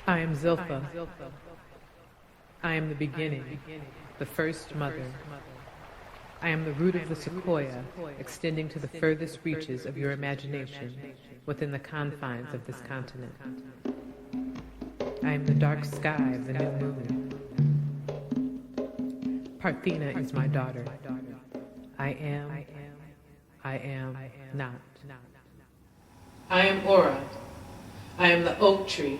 I am Zilpha. I am the beginning, the first mother. I am the root of the sequoia, extending to the furthest reaches of your imagination within the confines of this continent. I am the dark sky of the new moon. Parthena is my daughter. I am not. I am Aura. I am the oak tree.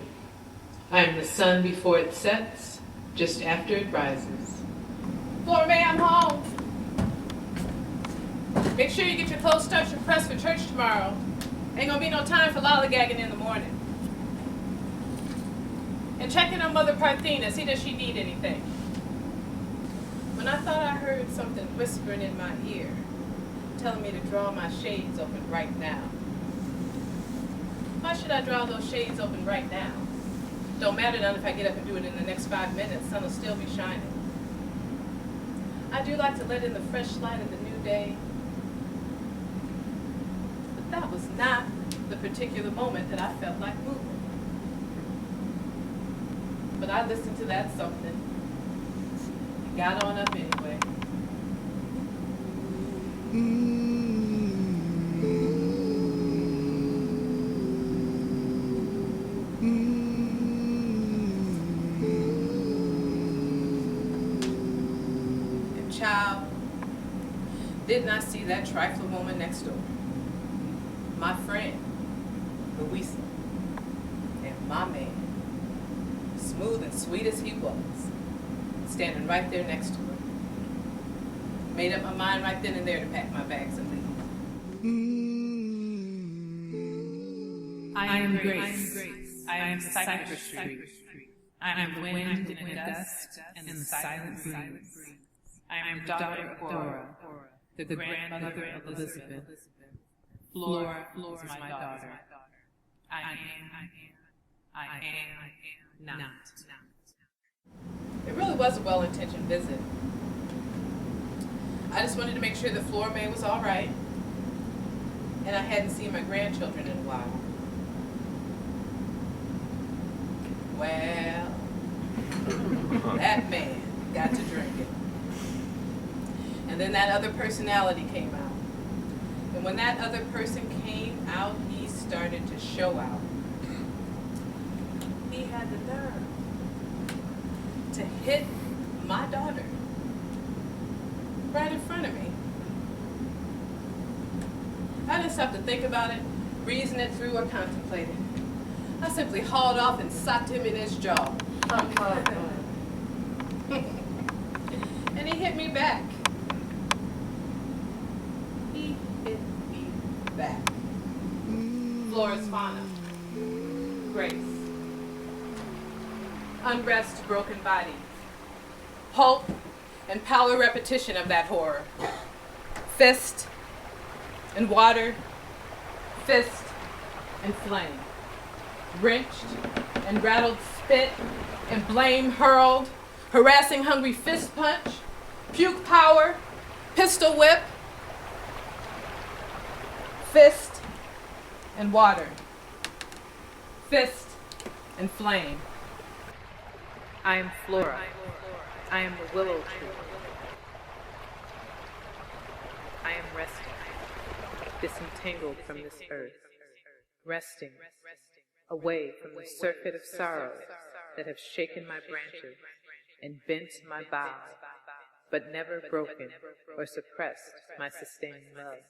I am the sun before it sets, just after it rises. Flora May, I'm home. Make sure you get your clothes starched and pressed for church tomorrow. Ain't gonna be no time for lollygagging in the morning. And check in on Mother Parthena, see does she need anything. When I thought I heard something whispering in my ear, telling me to draw my shades open right now. Why should I draw those shades open right now? Don't matter none if I get up and do it in the next 5 minutes, sun will still be shining. I do like to let in the fresh light of the new day. But that was not the particular moment that I felt like moving. But I listened to that something and got on up anyway. Child, didn't I see that trifling woman next door? My friend, Louisa, and my man, smooth and sweet as he was, standing right there next to her. Made up my mind right then and there to pack my bags and leave. I am Grace. I am the cypress tree. I am the wind in a gust and the silent breeze. I am the daughter of Aura, the grandmother of Elizabeth. Flora is my daughter. I am not. It really was a well-intentioned visit. I just wanted to make sure that Flora May was all right, and I hadn't seen my grandchildren in a while. Well, that man got to drinking. And then that other personality came out. And when that other person came out, he started to show out. He had the nerve to hit my daughter right in front of me. I didn't stop to think about it, reason it through, or contemplate it. I simply hauled off and socked him in his jaw. And he hit me back. He hit me back. Flora's fauna. Grace. Unrest, broken body. Pulp and pallor repetition of that horror. Fist and water. Fist and flame. Wrenched and rattled spit and blame hurled. Harassing hungry fist punch. Puke power. Pistol whip. Fist and water. Fist and flame. I am Flora. I am the willow tree. I am resting, disentangled from this earth, resting, away from the circuit of sorrows that have shaken my branches and bent my boughs, but never broken or suppressed my sustaining love.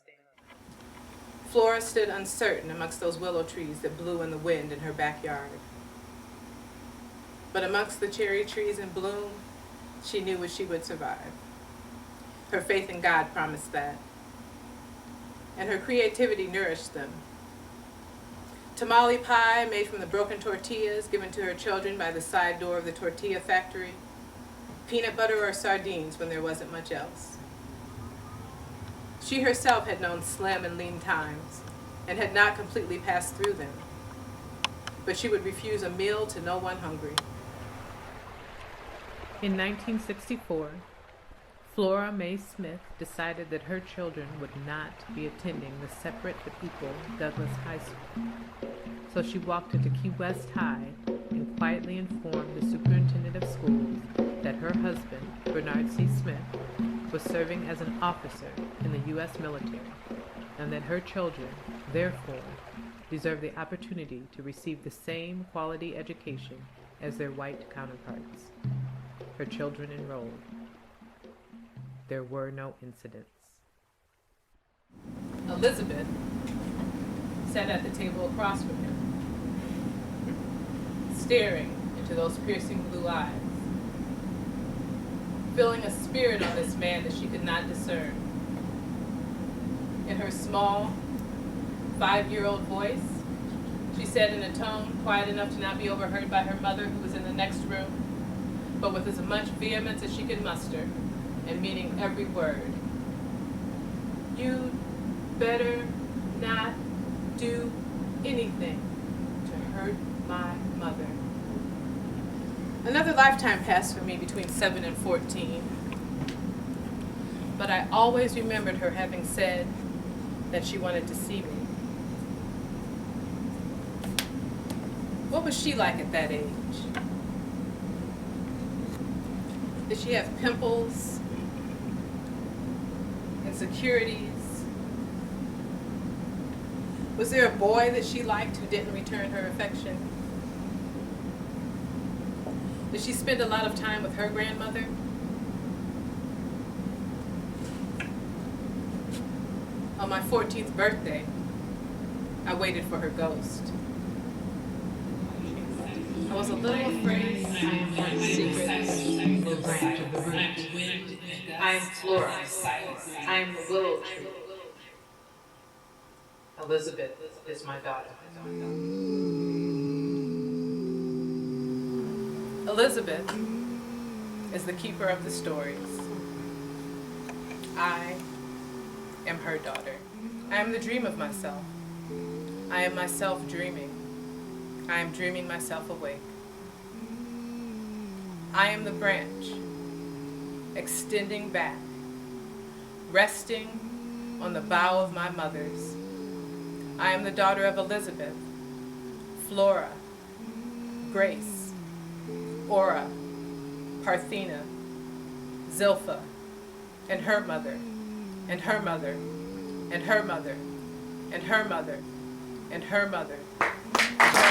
Flora stood uncertain amongst those willow trees that blew in the wind in her backyard. But amongst the cherry trees in bloom, she knew she would survive. Her faith in God promised that. And her creativity nourished them. Tamale pie made from the broken tortillas given to her children by the side door of the tortilla factory. Peanut butter or sardines when there wasn't much else. She herself had known slim and lean times and had not completely passed through them. But she would refuse a meal to no one hungry. In 1964, Flora May Smith decided that her children would not be attending the separate but equal Douglas High School. So she walked into Key West High and quietly informed the superintendent of schools that her husband, Bernard C. Smith, was serving as an officer in the U.S. military, and that her children, therefore, deserve the opportunity to receive the same quality education as their white counterparts. Her children enrolled. There were no incidents. Elizabeth sat at the table across from him, staring into those piercing blue eyes, feeling a spirit on this man that she could not discern. In her small, 5-year-old voice, she said in a tone quiet enough to not be overheard by her mother, who was in the next room, but with as much vehemence as she could muster, and meaning every word. "You'd better not do anything to hurt my mother." Another lifetime passed for me between 7 and 14, but I always remembered her having said that she wanted to see me. What was she like at that age? Did she have pimples, insecurities? Was there a boy that she liked who didn't return her affection? Did she spend a lot of time with her grandmother? On my 14th birthday, I waited for her ghost. I was a little afraid. I am secrets, the branch of the root. I am Flora. I am the willow tree. Elizabeth is my daughter. Elizabeth is the keeper of the stories. I am her daughter. I am the dream of myself. I am myself dreaming. I am dreaming myself awake. I am the branch, extending back, resting on the bough of my mother's. I am the daughter of Elizabeth, Flora, Grace, Ora, Parthena, Zilpha, and her mother, and her mother, and her mother, and her mother, and her mother, and her